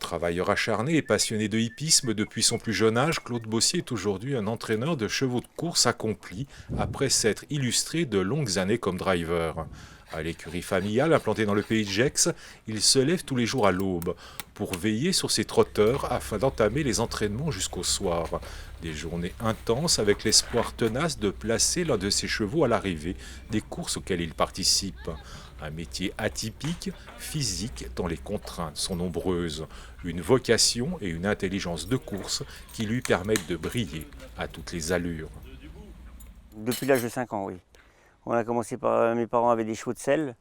Travailleur acharné et passionné de hippisme depuis son plus jeune âge, Claude Bossier est aujourd'hui un entraîneur de chevaux de course accompli après s'être illustré de longues années comme driver. À l'écurie familiale implantée dans le pays de Gex, il se lève tous les jours à l'aube pour veiller sur ses trotteurs afin d'entamer les entraînements jusqu'au soir. Des journées intenses avec l'espoir tenace de placer l'un de ses chevaux à l'arrivée des courses auxquelles il participe. Un métier atypique, physique, dont les contraintes sont nombreuses. Une vocation et une intelligence de course qui lui permettent de briller à toutes les allures. Depuis l'âge de 5 ans, oui. On a commencé par. Mes parents avaient des chevaux de selle.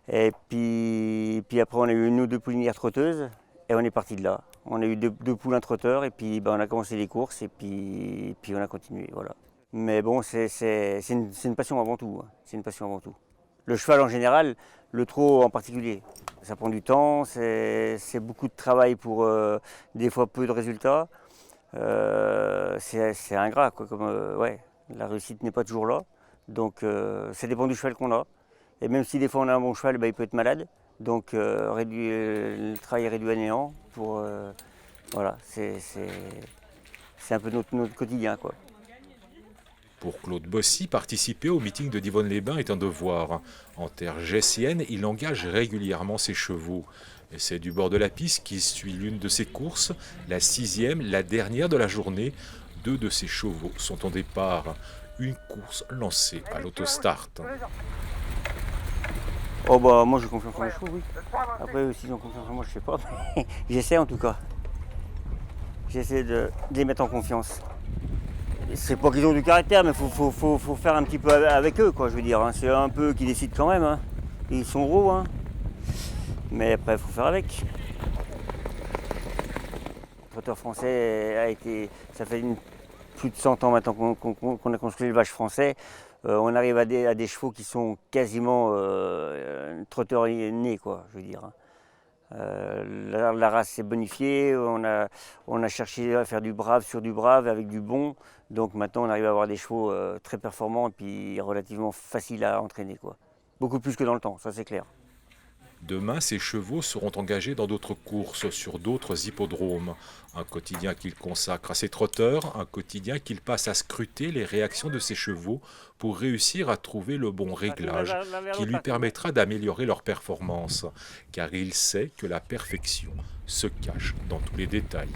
Et puis après, on a eu une ou deux poulinières trotteuses. Et on est parti de là. On a eu deux poulains trotteurs. Et puis on a commencé les courses. Et puis on a continué. Voilà. Mais bon, c'est une passion avant tout. Hein. C'est une passion avant tout. Le cheval en général, le trot en particulier. Ça prend du temps. C'est beaucoup de travail pour des fois peu de résultats. C'est ingrat, quoi, ouais, la réussite n'est pas toujours là. Donc ça dépend du cheval qu'on a. Et même si des fois on a un bon cheval, il peut être malade. Donc le travail est réduit à néant. Voilà, c'est un peu notre quotidien, quoi. Pour Claude Bossy, participer au meeting de Divonne-les-Bains est un devoir. En terre gessienne, il engage régulièrement ses chevaux. Et c'est du bord de la piste qu'il suit l'une de ses courses, la 6e, la dernière de la journée. 2 de ses chevaux sont en départ. Une course lancée à l'autostart. Oh bah moi j'ai confiance en mes chevaux, oui. Après s'ils ont confiance en moi, je sais pas. Mais j'essaie en tout cas. J'essaie de les mettre en confiance. C'est pas qu'ils ont du caractère, mais faut faire un petit peu avec eux, quoi, je veux dire. Hein. C'est un peu eux qui décident quand même. Hein. Ils sont gros, hein. Mais après, il faut faire avec. Le trotteur français a été. Ça fait plus de 100 ans maintenant qu'on a construit l'élevage français. On arrive à des chevaux qui sont quasiment trotteurs nés, quoi, je veux dire. Hein. La race s'est bonifiée, on a cherché à faire du brave sur du brave avec du bon. Donc maintenant on arrive à avoir des chevaux très performants et puis relativement faciles à entraîner, quoi. Beaucoup plus que dans le temps, ça c'est clair. Demain, ses chevaux seront engagés dans d'autres courses, sur d'autres hippodromes. Un quotidien qu'il consacre à ses trotteurs, un quotidien qu'il passe à scruter les réactions de ses chevaux pour réussir à trouver le bon réglage qui lui permettra d'améliorer leur performance. Car il sait que la perfection se cache dans tous les détails.